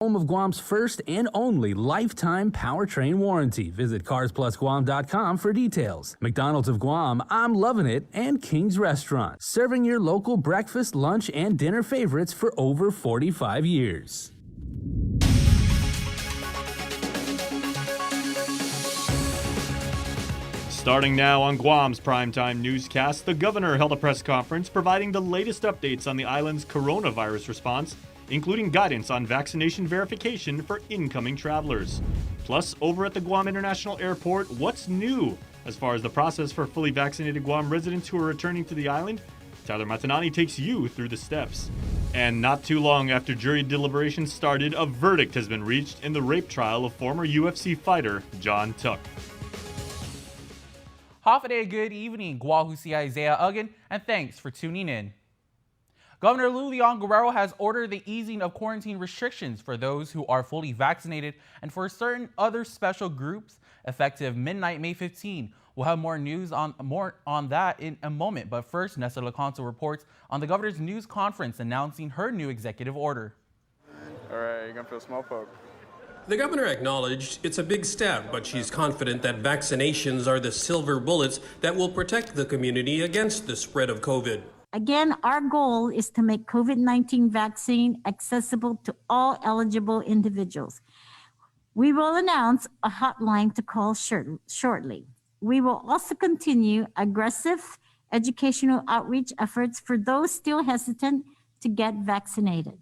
Home of Guam's first and only lifetime powertrain warranty. Visit carsplusguam.com for details. McDonald's of Guam, I'm loving it, and King's Restaurant, serving your local breakfast, lunch, and dinner favorites for over 45 years. Starting now on Guam's primetime newscast, the governor held a press conference providing the latest updates on the island's coronavirus response, including guidance on vaccination verification for incoming travelers. Plus, over at the Guam International Airport, what's new as far as the process for fully vaccinated Guam residents who are returning to the island? Tyler Matanani takes you through the steps. And not too long after jury deliberations started, a verdict has been reached in the rape trial of former UFC fighter John Tuck. Hafide, good evening. Guahusi Isaiah Uggan, and thanks for tuning in. Governor Lou Leon Guerrero has ordered the easing of quarantine restrictions for those who are fully vaccinated and for certain other special groups effective midnight May 15. We'll have more news on that in a moment, but first, Nessa Lacanto reports on the governor's news conference announcing her new executive order. All right, you're gonna feel small poke. The governor acknowledged it's a big step, but she's confident that vaccinations are the silver bullets that will protect the community against the spread of COVID. Again, our goal is to make COVID-19 vaccine accessible to all eligible individuals. We will announce a hotline to call shortly. We will also continue aggressive educational outreach efforts for those still hesitant to get vaccinated.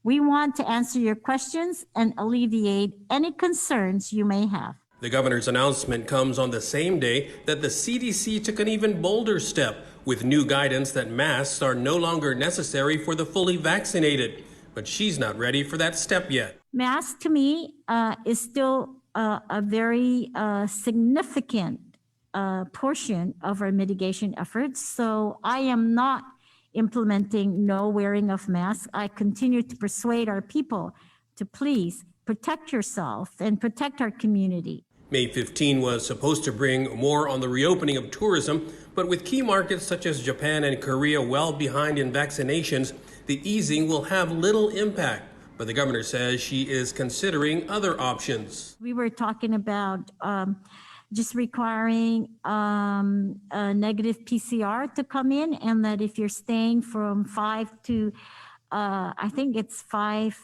We want to answer your questions and alleviate any concerns you may have. The governor's announcement comes on the same day that the CDC took an even bolder step with new guidance that masks are no longer necessary for the fully vaccinated. But she's not ready for that step yet. Masks to me is still a very significant portion of our mitigation efforts. So I am not implementing no wearing of masks. I continue to persuade our people to please protect yourself and protect our community. May 15 was supposed to bring more on the reopening of tourism, but with key markets such as Japan and Korea well behind in vaccinations, the easing will have little impact. But the governor says she is considering other options. We were talking about just requiring a negative PCR to come in, and that if you're staying from 5 to I think it's five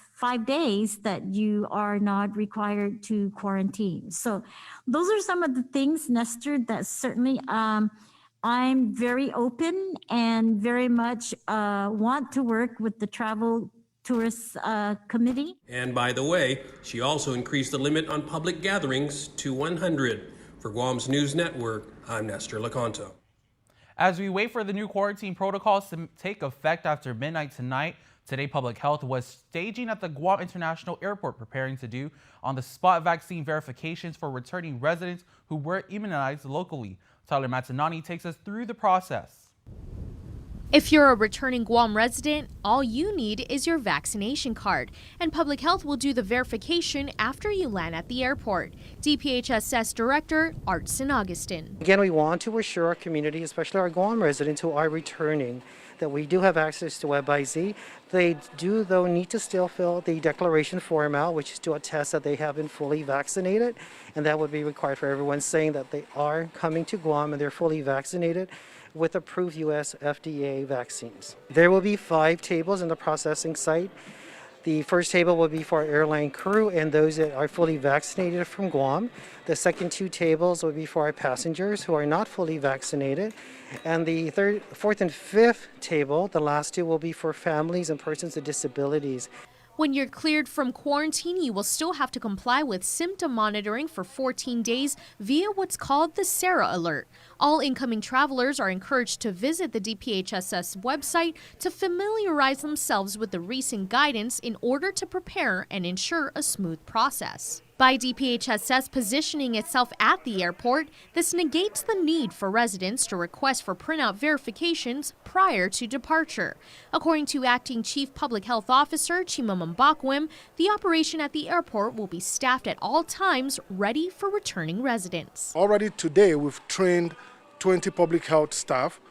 days, that you are not required to quarantine. So those are some of the things, Nestor, that certainly I'm very open and very much want to work with the Travel Tourist Committee. And by the way, she also increased the limit on public gatherings to 100. For Guam's News Network, I'm Nestor Lacanto. As we wait for the new quarantine protocols to take effect after midnight tonight, today Public Health was staging at the Guam International Airport, preparing to do on-the-spot vaccine verifications for returning residents who were immunized locally. Tyler Matanani takes us through the process. If you're a returning Guam resident, all you need is your vaccination card, and Public Health will do the verification after you land at the airport. DPHSS Director Art St. Augustine. Again, we want to assure our community, especially our Guam residents who are returning, that we do have access to WebIZ. They do, though, need to still fill the declaration form out, which is to attest that they have been fully vaccinated, and that would be required for everyone saying that they are coming to Guam and they're fully vaccinated with approved U.S. FDA vaccines. There will be 5 tables in the processing site. The first table will be for our airline crew and those that are fully vaccinated from Guam. The second 2 tables will be for our passengers who are not fully vaccinated. And the third, 4th and 5th table, the last 2, will be for families and persons with disabilities. When you're cleared from quarantine, you will still have to comply with symptom monitoring for 14 days via what's called the SARA alert. All incoming travelers are encouraged to visit the DPHSS website to familiarize themselves with the recent guidance in order to prepare and ensure a smooth process. By DPHSS positioning itself at the airport, this negates the need for residents to request for printout verifications prior to departure. According to Acting Chief Public Health Officer Chimamam Bakwim, the operation at the airport will be staffed at all times, ready for returning residents. Already today, we've trained 20 public health staff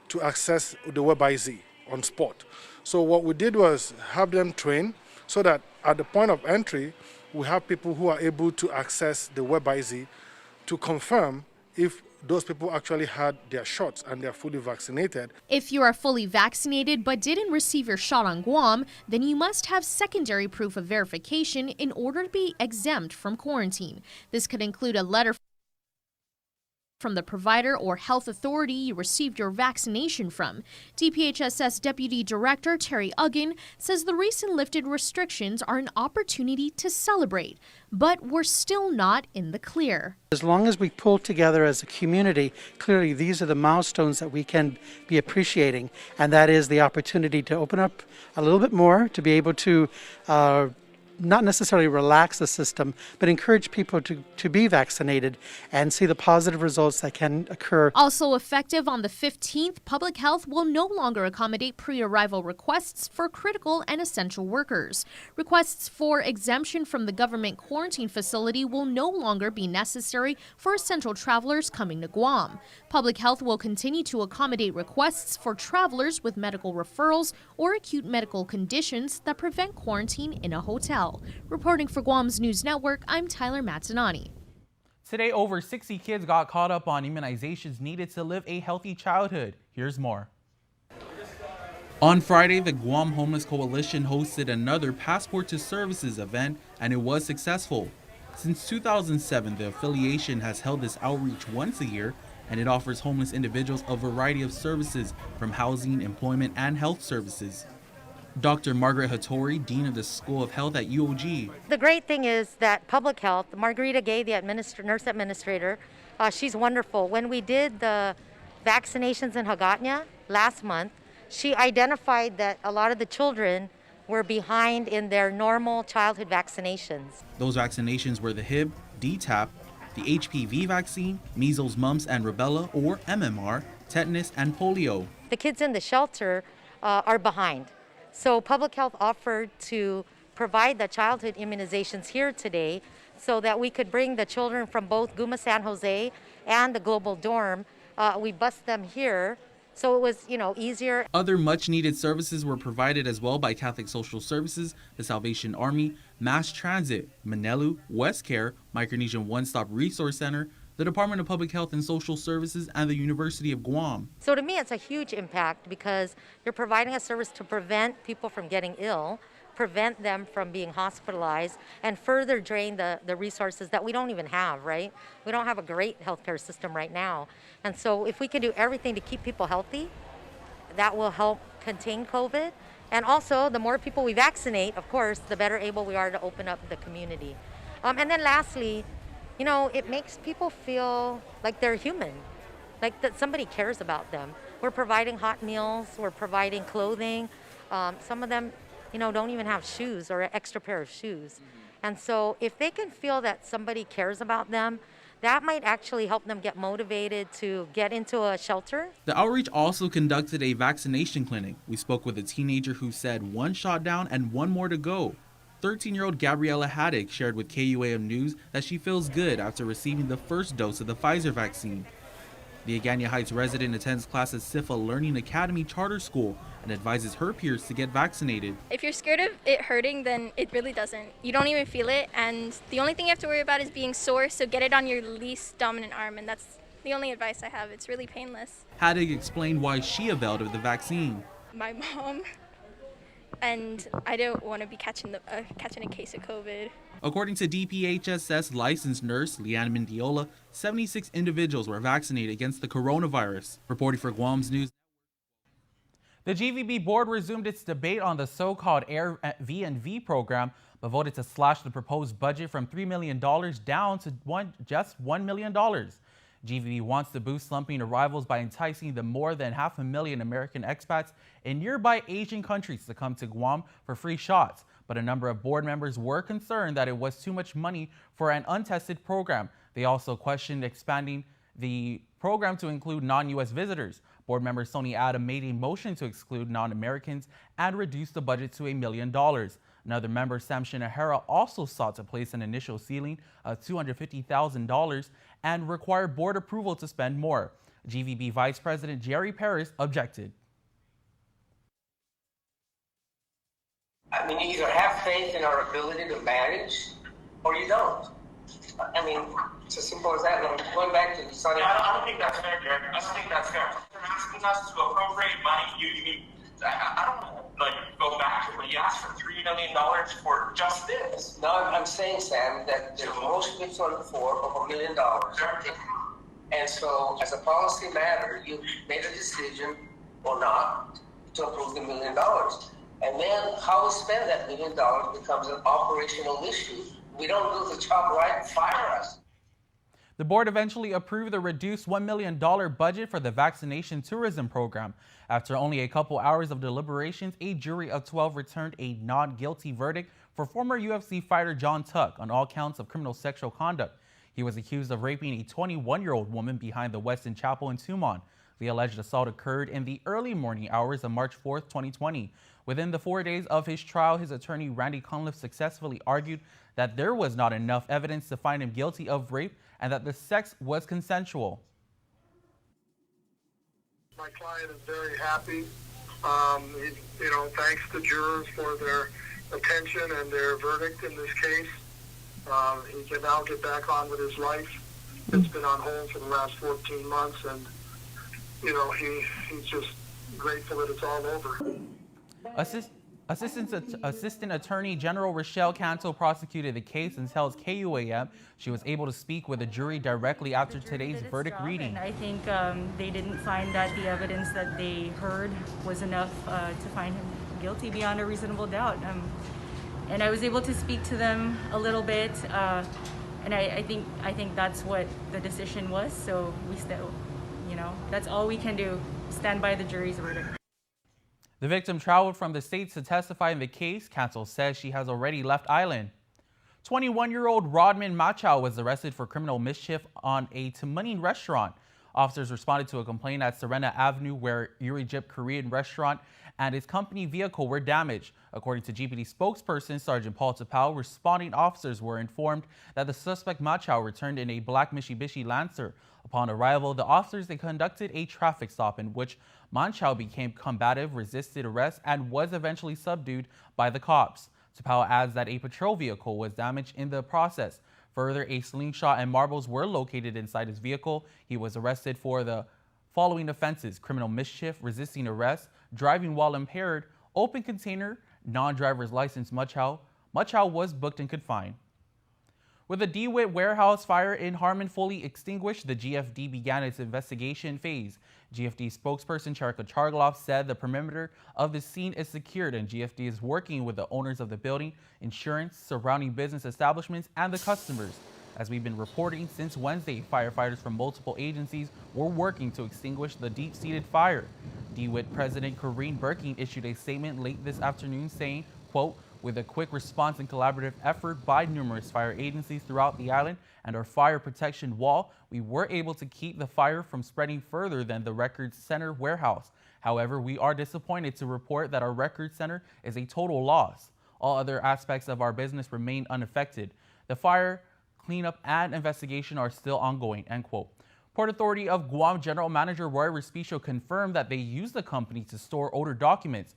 to access the WebIZ on spot. So what we did was have them train so that at the point of entry, we have people who are able to access the WebIZ to confirm if those people actually had their shots and they're fully vaccinated. If you are fully vaccinated but didn't receive your shot on Guam, then you must have secondary proof of verification in order to be exempt from quarantine. This could include a letter from the provider or health authority you received your vaccination from. DPHSS Deputy Director Terry Uggan says the recent lifted restrictions are an opportunity to celebrate, but we're still not in the clear. As long as we pull together as a community, clearly these are the milestones that we can be appreciating, and that is the opportunity to open up a little bit more, to be able to not necessarily relax the system, but encourage people to be vaccinated and see the positive results that can occur. Also effective on the 15th, Public Health will no longer accommodate pre-arrival requests for critical and essential workers. Requests for exemption from the government quarantine facility will no longer be necessary for essential travelers coming to Guam. Public Health will continue to accommodate requests for travelers with medical referrals or acute medical conditions that prevent quarantine in a hotel. Reporting for Guam's News Network, I'm Tyler Mazzanani. Today, over 60 kids got caught up on immunizations needed to live a healthy childhood. Here's more. On Friday, the Guam Homeless Coalition hosted another Passport to Services event, and it was successful. Since 2007, the affiliation has held this outreach once a year, and it offers homeless individuals a variety of services from housing, employment, and health services. Dr. Margaret Hattori, Dean of the School of Health at UOG. The great thing is that Public Health, Margarita Gay, the nurse administrator, she's wonderful. When we did the vaccinations in Hagåtña last month, she identified that a lot of the children were behind in their normal childhood vaccinations. Those vaccinations were the Hib, DTaP, the HPV vaccine, measles, mumps, and rubella, or MMR, tetanus, and polio. The kids in the shelter are behind. So Public Health offered to provide the childhood immunizations here today so that we could bring the children from both Guma San Jose and the Global Dorm. We bused them here, so it was, easier. Other much-needed services were provided as well by Catholic Social Services, the Salvation Army, Mass Transit, Manelu, West Care, Micronesian One-Stop Resource Center, the Department of Public Health and Social Services, and the University of Guam. So to me, it's a huge impact because you're providing a service to prevent people from getting ill, prevent them from being hospitalized, and further drain the resources that we don't even have, right? We don't have a great healthcare system right now. And so if we can do everything to keep people healthy, that will help contain COVID. And also, the more people we vaccinate, of course, the better able we are to open up the community. And then lastly, it makes people feel like they're human, like that somebody cares about them. We're providing hot meals, we're providing clothing. Some of them, don't even have shoes or an extra pair of shoes. And so if they can feel that somebody cares about them, that might actually help them get motivated to get into a shelter. The outreach also conducted a vaccination clinic. We spoke with a teenager who said one shot down and one more to go. 13-year-old Gabriella Haddock shared with KUAM News that she feels good after receiving the first dose of the Pfizer vaccine. The Agana Heights resident attends class at SIFA Learning Academy Charter School and advises her peers to get vaccinated. If you're scared of it hurting, then it really doesn't. You don't even feel it, and the only thing you have to worry about is being sore, so get it on your least dominant arm, and that's the only advice I have. It's really painless. Haddock explained why she availed of the vaccine. My mom, and I don't want to be catching a case of COVID. According to DPHSS licensed nurse Leanne Mendiola, 76 individuals were vaccinated against the coronavirus. Reporting for Guam's News. The GVB board resumed its debate on the so-called Air V&V program, but voted to slash the proposed budget from $3 million down to just $1 million. GVB wants to boost slumping arrivals by enticing the more than 500,000 American expats in nearby Asian countries to come to Guam for free shots. But a number of board members were concerned that it was too much money for an untested program. They also questioned expanding the program to include non-U.S. visitors. Board member Sony Adam made a motion to exclude non-Americans and reduce the budget to $1 million. Another member, Sam Shinahara, also sought to place an initial ceiling of $250,000 and require board approval to spend more. GVB Vice President Jerry Paris objected. I mean, you either have faith in our ability to manage, or you don't. I mean, it's as simple as that. And going back to the Sunny. I don't think that's fair, Derek. I don't think that's fair. You're asking us to appropriate money. You mean, I don't go back to when you asked for $3 million for just this. No, I'm saying, Sam, that there's most bits on the floor of $1 million. And so, as a policy matter, you made a decision or not to approve the $1 million. And then how we spend that $1 million becomes an operational issue. We don't do the job right, fire us. The board eventually approved the reduced $1 million budget for the vaccination tourism program. After only a couple hours of deliberations, a jury of 12 returned a not-guilty verdict for former UFC fighter John Tuck on all counts of criminal sexual conduct. He was accused of raping a 21-year-old woman behind the Westin Chapel in Tumon. The alleged assault occurred in the early morning hours of March 4, 2020. Within the 4 days of his trial, his attorney Randy Cunliffe successfully argued that there was not enough evidence to find him guilty of rape and that the sex was consensual. My client is very happy. Thanks to jurors for their attention and their verdict in this case. He can now get back on with his life. It's been on hold for the last 14 months, and he's just grateful that it's all over. Assistant Attorney General Rochelle Canto prosecuted the case and tells KUAM she was able to speak with the jury directly after today's verdict reading. I think they didn't find that the evidence that they heard was enough to find him guilty beyond a reasonable doubt. And I was able to speak to them a little bit, and I think that's what the decision was. So we still, that's all we can do, stand by the jury's verdict. The victim traveled from the States to testify in the case. Counsel says she has already left island. 21-year-old Rodman Machow was arrested for criminal mischief on a Tumuning restaurant. Officers responded to a complaint at Serena Avenue where Urijip Korean restaurant and his company vehicle were damaged. According to GPD spokesperson Sergeant Paul Tapao, responding officers were informed that the suspect Machow returned in a black Mitsubishi Lancer. Upon arrival, the officers conducted a traffic stop in which Machow became combative, resisted arrest, and was eventually subdued by the cops. Tapao adds that a patrol vehicle was damaged in the process. Further, a slingshot and marbles were located inside his vehicle. He was arrested for the following offenses: criminal mischief, resisting arrest, driving while impaired, open container, non-driver's license. Machow was booked and confined. With the Dewitt warehouse fire in Harmon fully extinguished, the GFD began its investigation phase. GFD spokesperson Charika Chargaloff said the perimeter of the scene is secured and GFD is working with the owners of the building, insurance, surrounding business establishments, and the customers. As we've been reporting since Wednesday, firefighters from multiple agencies were working to extinguish the deep-seated fire. Dewitt President Corrine Birking issued a statement late this afternoon saying, quote, "With a quick response and collaborative effort by numerous fire agencies throughout the island and our fire protection wall, we were able to keep the fire from spreading further than the Records Center warehouse. However, we are disappointed to report that our Records Center is a total loss. All other aspects of our business remain unaffected. The fire cleanup and investigation are still ongoing," end quote. Port Authority of Guam General Manager Roy Respicio confirmed that they used the company to store older documents.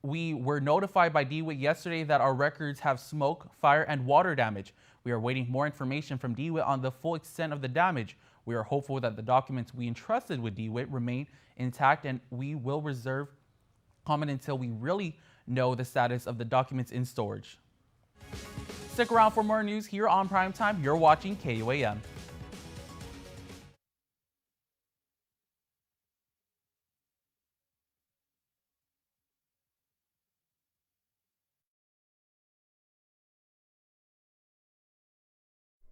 "We were notified by Dewitt yesterday that our records have smoke, fire, and water damage. We are waiting more information from Dewitt on the full extent of the damage. We are hopeful that the documents we entrusted with Dewitt remain intact, and we will reserve comment until we really know the status of the documents in storage." Stick around for more news here on Primetime. You're watching KUAM.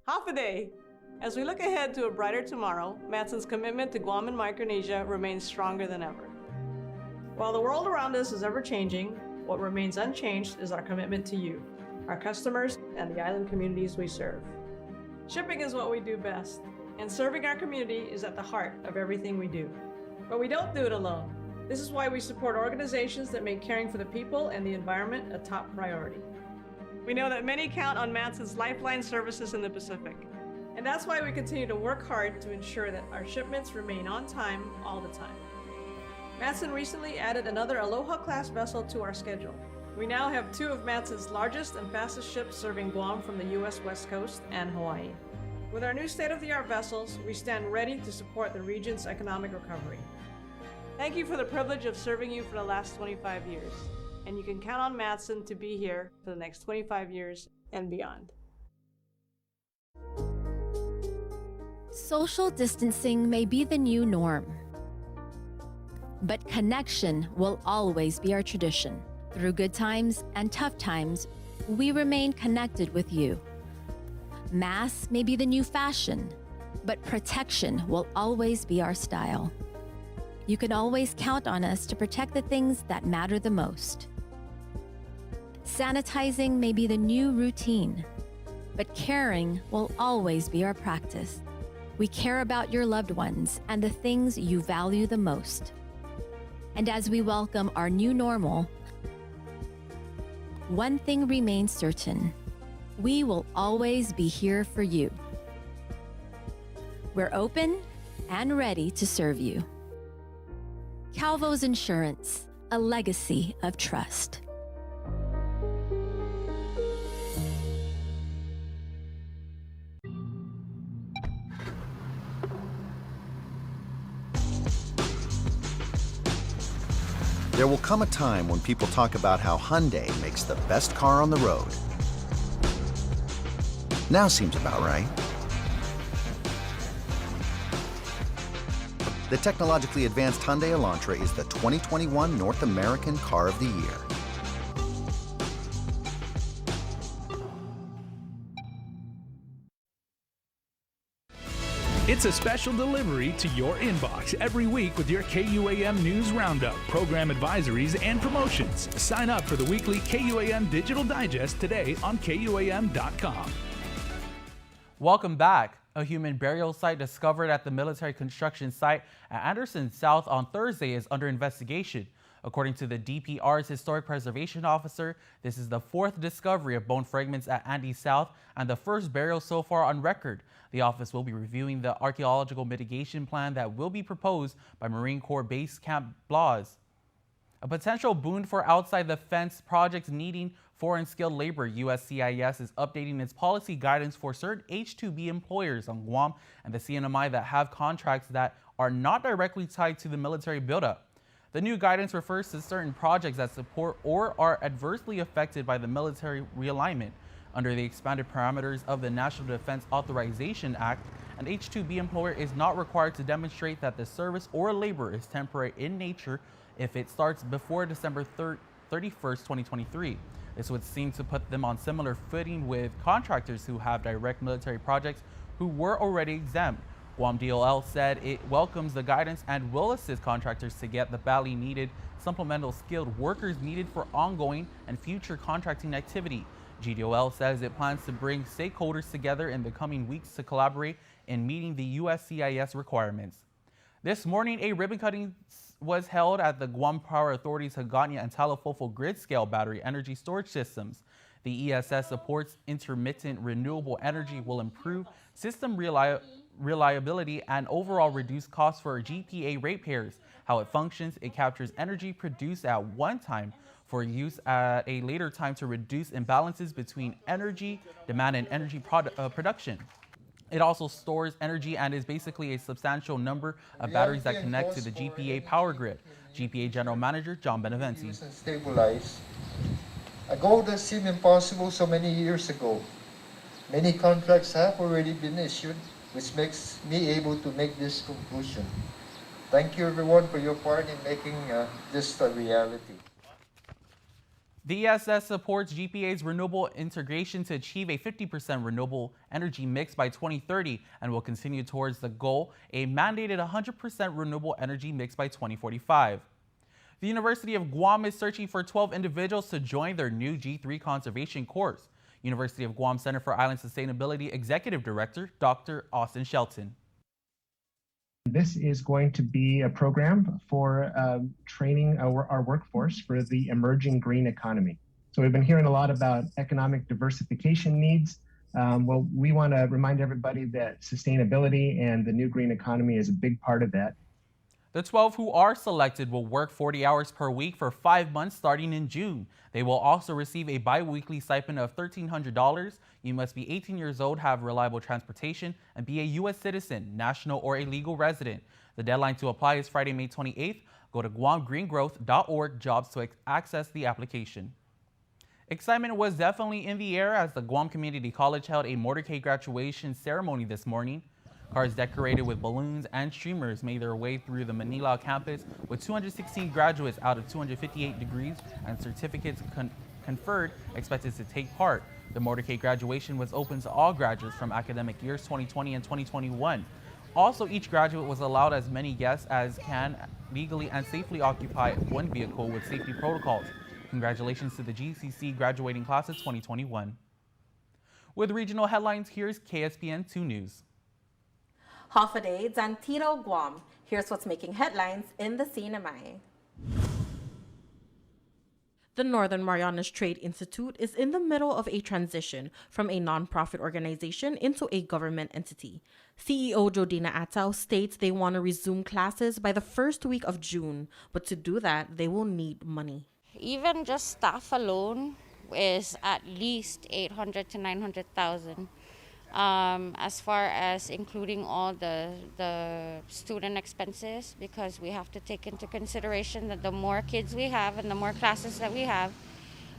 Half a day. As we look ahead to a brighter tomorrow, Matson's commitment to Guam and Micronesia remains stronger than ever. While the world around us is ever changing, what remains unchanged is our commitment to you, our customers, and the island communities we serve. Shipping is what we do best, and serving our community is at the heart of everything we do. But we don't do it alone. This is why we support organizations that make caring for the people and the environment a top priority. We know that many count on Matson's lifeline services in the Pacific, and that's why we continue to work hard to ensure that our shipments remain on time all the time. Matson recently added another Aloha-class vessel to our schedule, We now have two of Matson's largest and fastest ships serving Guam from the U.S. West Coast and Hawaii. With our new state-of-the-art vessels, we stand ready to support the region's economic recovery. Thank you for the privilege of serving you for the last 25 years, and you can count on Matson to be here for the next 25 years and beyond. Social distancing may be the new norm, but connection will always be our tradition. Through good times and tough times, we remain connected with you. Masks may be the new fashion, but protection will always be our style. You can always count on us to protect the things that matter the most. Sanitizing may be the new routine, but caring will always be our practice. We care about your loved ones and the things you value the most. And as we welcome our new normal, one thing remains certain: we will always be here for you. We're open and ready to serve you. Calvo's Insurance, a legacy of trust. There will come a time when people talk about how Hyundai makes the best car on the road. Now seems about right. The technologically advanced Hyundai Elantra is the 2021 North American Car of the Year. It's a special delivery to your inbox every week with your KUAM News Roundup, program advisories, and promotions. Sign up for the weekly KUAM Digital Digest today on KUAM.com. Welcome back. A human burial site discovered at the military construction site at Anderson South on Thursday is under investigation. According to the DPR's Historic Preservation Officer, this is the fourth discovery of bone fragments at Andy South and the first burial so far on record. The office will be reviewing the archaeological mitigation plan that will be proposed by Marine Corps Base Camp Blaws. A potential boon for outside the fence projects needing foreign skilled labor, USCIS is updating its policy guidance for certain H-2B employers on Guam and the CNMI that have contracts that are not directly tied to the military buildup. The new guidance refers to certain projects that support or are adversely affected by the military realignment. Under the expanded parameters of the National Defense Authorization Act, an H-2B employer is not required to demonstrate that the service or labor is temporary in nature if it starts before December 31st, 2023. This would seem to put them on similar footing with contractors who have direct military projects who were already exempt. Guam DOL said it welcomes the guidance and will assist contractors to get the badly needed supplemental skilled workers needed for ongoing and future contracting activity. GDOL says it plans to bring stakeholders together in the coming weeks to collaborate in meeting the USCIS requirements. This morning, a ribbon cutting was held at the Guam Power Authority's Hagåtña and Talafofo grid-scale battery energy storage systems. The ESS supports intermittent renewable energy, will improve system reliability and overall reduce costs for GPA ratepayers. How it functions: it captures energy produced at one time for use at a later time to reduce imbalances between energy demand and energy production. It also stores energy and is basically a substantial number of batteries that connect to the GPA power grid. GPA General Manager John Beneventi. Stabilize a goal that seemed impossible so many years ago. Many contracts have already been issued, which makes me able to make this conclusion. Thank you everyone for your part in making this a reality. The ESS supports GPA's renewable integration to achieve a 50% renewable energy mix by 2030 and will continue towards the goal, a mandated 100% renewable energy mix by 2045. The University of Guam is searching for 12 individuals to join their new G3 conservation course. University of Guam Center for Island Sustainability Executive Director, Dr. Austin Shelton. This is going to be a program for training our workforce for the emerging green economy. So we've been hearing a lot about economic diversification needs. Well, we want to remind everybody that sustainability and the new green economy is a big part of that. The 12 who are selected will work 40 hours per week for 5 months starting in June. They will also receive a bi-weekly stipend of $1,300. You must be 18 years old, have reliable transportation, and be a U.S. citizen, national, or a legal resident. The deadline to apply is Friday, May 28th. Go to guamgreengrowth.org jobs to access the application. Excitement was definitely in the air as the Guam Community College held a motorcade graduation ceremony this morning. Cars decorated with balloons and streamers made their way through the Manila campus with 216 graduates out of 258 degrees and certificates conferred expected to take part. The motorcade graduation was open to all graduates from academic years 2020 and 2021. Also, each graduate was allowed as many guests as can legally and safely occupy one vehicle with safety protocols. Congratulations to the GCCC graduating class of 2021. With regional headlines, here's KSPN 2 News. Hofade Zantino Guam. Here's what's making headlines in the CNMI. The Northern Marianas Trade Institute is in the middle of a transition from a nonprofit organization into a government entity. CEO Jodina Atau states they want to resume classes by the first week of June, but to do that, they will need money. Even just staff alone is at least 800 to 900,000. As far as including all the student expenses, because we have to take into consideration that the more kids we have and the more classes that we have,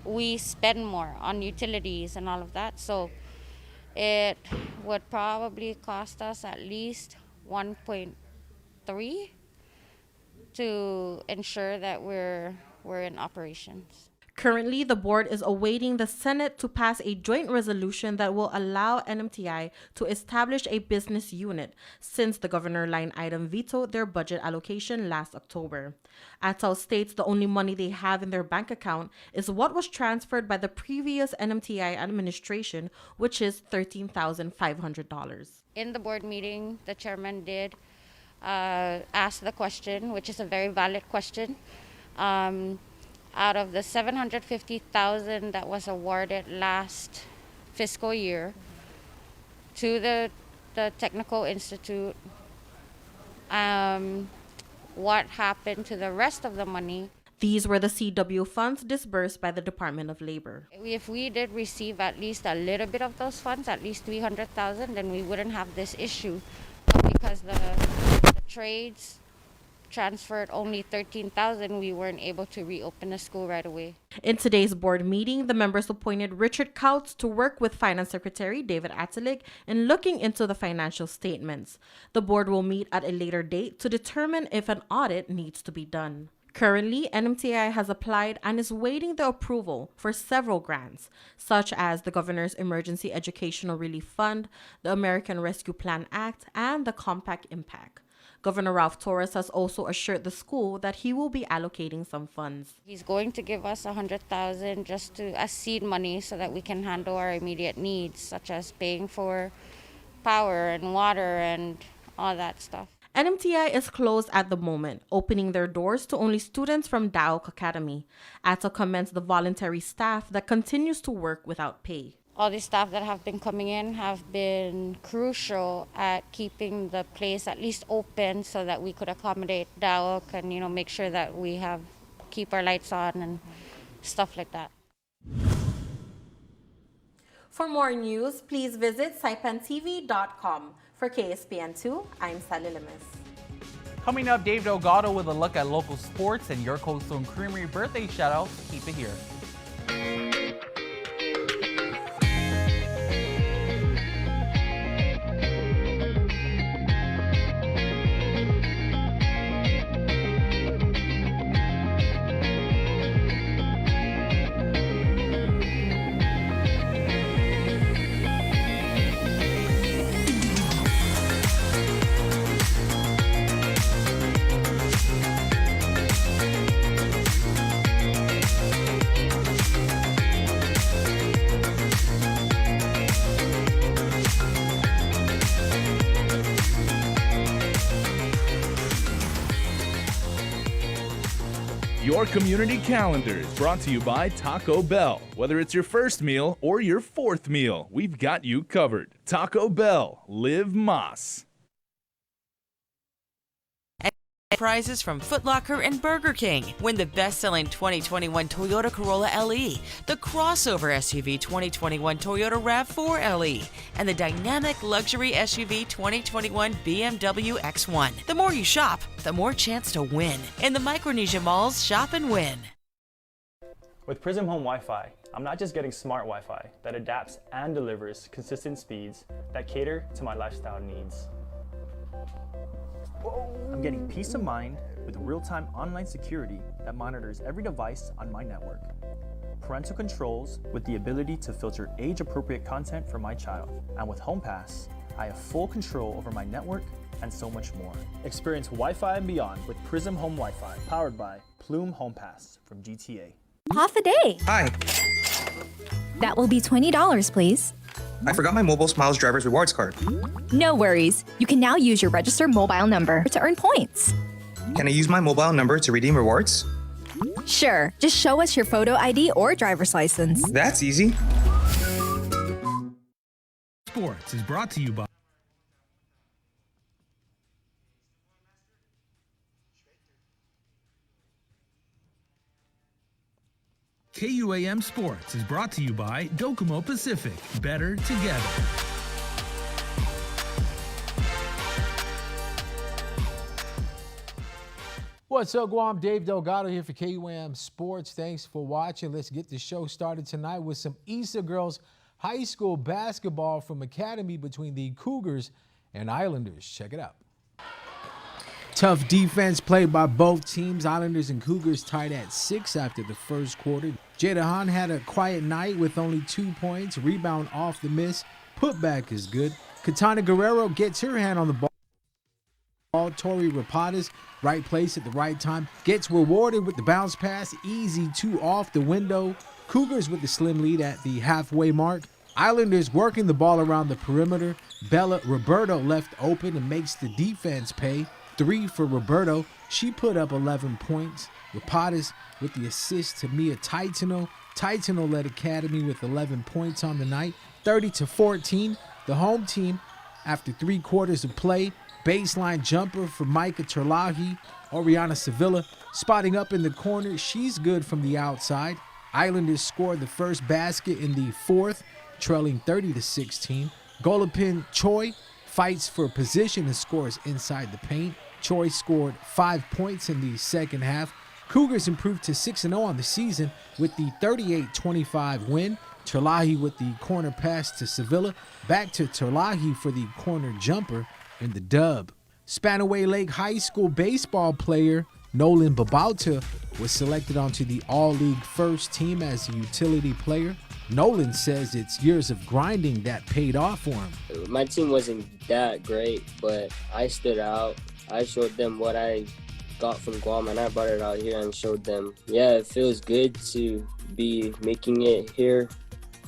we spend more on utilities and all of that. So it would probably cost us at least 1.3 to ensure that we're in operations. Currently, the board is awaiting the Senate to pass a joint resolution that will allow NMTI to establish a business unit, since the governor line item vetoed their budget allocation last October. Atau states the only money they have in their bank account is what was transferred by the previous NMTI administration, which is $13,500. In the board meeting, the chairman did ask the question, which is a very valid question. Out of the $750,000 that was awarded last fiscal year to the Technical Institute, what happened to the rest of the money? These were the CW funds disbursed by the Department of Labor. If we did receive at least a little bit of those funds, at least $300,000, then we wouldn't have this issue. But because the trades transferred only $13,000, we weren't able to reopen the school right away. In today's board meeting, the members appointed Richard Couts to work with Finance Secretary David Atelig in looking into the financial statements. The board will meet at a later date to determine if an audit needs to be done. Currently, NMTI has applied and is waiting the approval for several grants, such as the Governor's Emergency Educational Relief Fund, the American Rescue Plan Act, and the Compact Impact. Governor Ralph Torres has also assured the school that he will be allocating some funds. He's going to give us $100,000 just as seed money so that we can handle our immediate needs, such as paying for power and water and all that stuff. NMTI is closed at the moment, opening their doors to only students from Daok Academy. Atau commends the voluntary staff that continues to work without pay. All the staff that have been coming in have been crucial at keeping the place at least open so that we could accommodate Daok and make sure that we keep our lights on and stuff like that. For more news, please visit saipantv.com. For KSPN2, I'm Sally Limas. Coming up, Dave Delgado with a look at local sports and your Coastal and Creamery birthday shoutouts. Keep it here. Your community calendar is brought to you by Taco Bell. Whether it's your first meal or your fourth meal, we've got you covered. Taco Bell, live Más. Prizes from Foot Locker and Burger King. Win the best-selling 2021 Toyota Corolla LE, the crossover SUV 2021 Toyota RAV4 LE, and the dynamic luxury SUV 2021 BMW X1. The more you shop, the more chance to win. In the Micronesia Malls, shop and win. With Prism Home Wi-Fi, I'm not just getting smart Wi-Fi that adapts and delivers consistent speeds that cater to my lifestyle needs. I'm getting peace of mind with real-time online security that monitors every device on my network. Parental controls with the ability to filter age-appropriate content for my child. And with HomePass, I have full control over my network and so much more. Experience Wi-Fi and beyond with Prism Home Wi-Fi, powered by Plume HomePass from GTA. Half a day. Hi. That will be $20, please. I forgot my Mobile Smiles Driver's Rewards card. No worries. You can now use your registered mobile number to earn points. Can I use my mobile number to redeem rewards? Sure. Just show us your photo ID or driver's license. That's easy. Sports is brought to you by KUAM Sports is brought to you by Docomo Pacific. Better together. What's up, Guam? Dave Delgado here for KUAM Sports. Thanks for watching. Let's get the show started tonight with some Issa Girls High School basketball from Academy between the Cougars and Islanders. Check it out. Tough defense played by both teams. Islanders and Cougars tied at 6 after the first quarter. Jada Han had a quiet night with only 2 points. Rebound off the miss. Putback is good. Katana Guerrero gets her hand on the ball. Tori Rapadas, right place at the right time. Gets rewarded with the bounce pass. Easy 2 off the window. Cougars with the slim lead at the halfway mark. Islanders working the ball around the perimeter. Bella Roberto left open and makes the defense pay. 3 for Roberto. She put up 11 points. Rapadas with the assist to Mia Titano. Titano led Academy with 11 points on the night. 30-14. The home team, after 3 quarters of play, baseline jumper for Micah Terlahi. Oriana Sevilla spotting up in the corner. She's good from the outside. Islanders scored the first basket in the fourth, trailing 30-16. Golapin Choi fights for position and scores inside the paint. Choi scored 5 points in the second half. Cougars improved to 6-0 on the season with the 38-25 win. Terlahi with the corner pass to Sevilla. Back to Terlahi for the corner jumper in the dub. Spanaway Lake High School baseball player Nolan Babauta was selected onto the All-League first team as a utility player. Nolan says it's years of grinding that paid off for him. My team wasn't that great, but I stood out. I showed them what I got from Guam, and I brought it out here and showed them. Yeah, it feels good to be making it here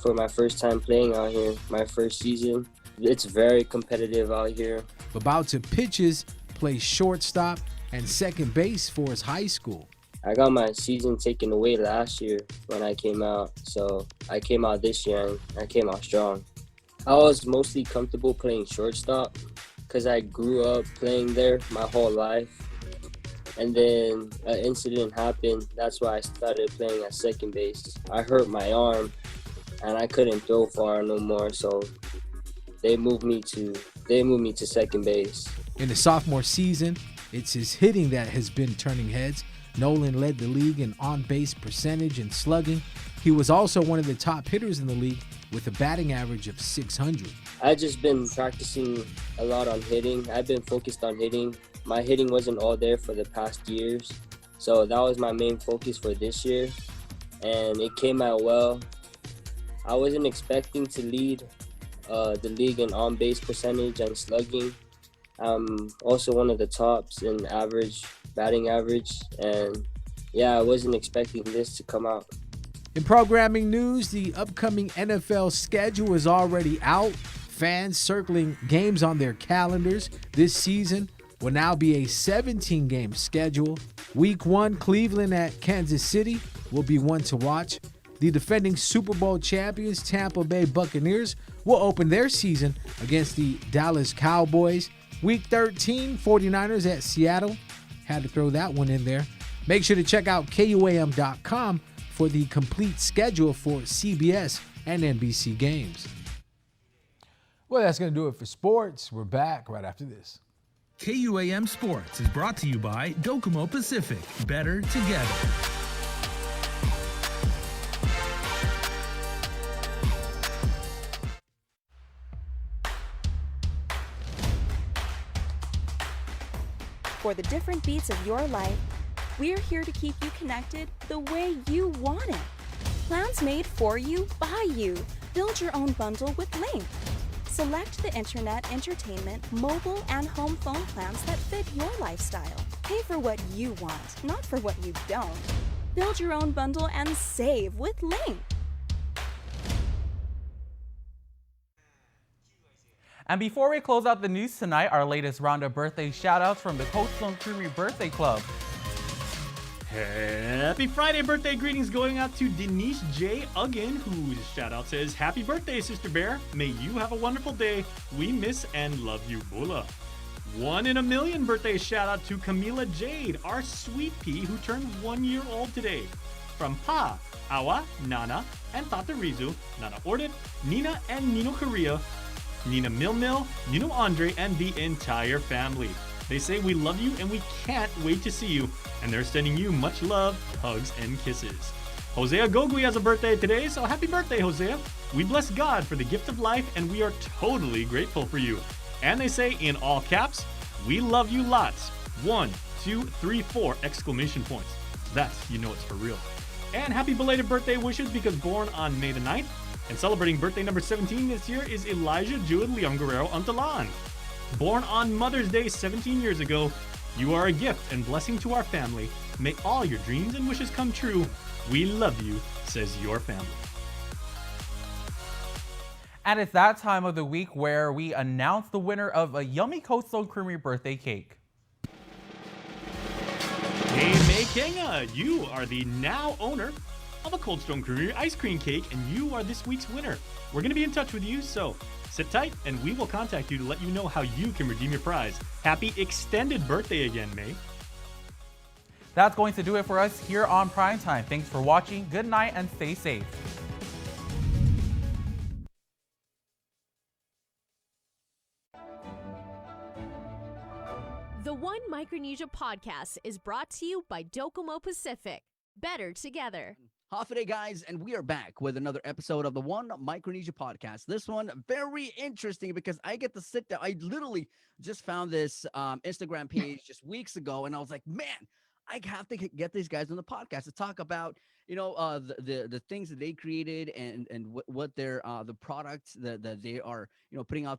for my first time playing out here, my first season. It's very competitive out here. Babauta pitches, plays shortstop and second base for his high school. I got my season taken away last year when I came out, so I came out this year and I came out strong. I was mostly comfortable playing shortstop because I grew up playing there my whole life. And then an incident happened. That's why I started playing at second base. I hurt my arm and I couldn't throw far no more, so they moved me to second base. In the sophomore season, it's his hitting that has been turning heads. Nolan led the league in on-base percentage and slugging. He was also one of the top hitters in the league with a batting average of .600. I've just been practicing a lot on hitting. I've been focused on hitting. My hitting wasn't all there for the past years, so that was my main focus for this year, and it came out well. I wasn't expecting to lead the league in on-base percentage and slugging. I'm also one of the tops in batting average, and yeah, I wasn't expecting this to come out. In programming news, the upcoming NFL schedule is already out. Fans circling games on their calendars. This season will now be a 17-game schedule. Week 1, Cleveland at Kansas City will be one to watch. The defending Super Bowl champions, Tampa Bay Buccaneers, will open their season against the Dallas Cowboys. Week 13, 49ers at Seattle. Had to throw that one in there. Make sure to check out KUAM.com for the complete schedule for CBS and NBC games. Well, that's going to do it for sports. We're back right after this. KUAM Sports is brought to you by Docomo Pacific. Better together. For the different beats of your life, we're here to keep you connected the way you want it. Plans made for you, by you. Build your own bundle with Link. Select the internet, entertainment, mobile, and home phone plans that fit your lifestyle. Pay for what you want, not for what you don't. Build your own bundle and save with Link. And before we close out the news tonight, our latest round of birthday shoutouts from the Cold Stone Creamery Birthday Club. Happy Friday birthday greetings going out to Denise J. Uggan, whose shout out says, Happy birthday, Sister Bear. May you have a wonderful day. We miss and love you, Bula. 1 in a million birthday shout out to Camila Jade, our sweet pea who turned 1 year old today. From Pa, Awa, Nana, and Tata Rizu, Nana Ordit, Nina and Nino Korea, Nina Milmil, Nino Andre, and the entire family. They say we love you and we can't wait to see you. And they're sending you much love, hugs, and kisses. Hosea Gogui has a birthday today, so happy birthday, Hosea. We bless God for the gift of life and we are totally grateful for you. And they say in all caps, we love you lots. 1, 2, 3, 4 exclamation points. That's, you know it's for real. And happy belated birthday wishes because born on May the 9th. And celebrating birthday number 17 this year is Elijah Jewel Leon Guerrero Antalan. Born on Mother's Day 17 years ago, you are a gift and blessing to our family. May all your dreams and wishes come true. We love you, says your family. And it's that time of the week where we announce the winner of a yummy Cold Stone Creamery birthday cake. Hey, May Kenga, you are the now owner of a Cold Stone Creamery ice cream cake, and you are this week's winner. We're going to be in touch with you, so sit tight, and we will contact you to let you know how you can redeem your prize. Happy extended birthday again, May. That's going to do it for us here on Primetime. Thanks for watching. Good night and stay safe. The One Micronesia podcast is brought to you by Docomo Pacific. Better together. Hafide, guys, and we are back with another episode of the One Micronesia podcast. This one very interesting because I get to sit down. I literally just found this Instagram page just weeks ago, and I was like, man, I have to get these guys on the podcast to talk about, you know, the things that they created and what their the products that they are, you know, putting out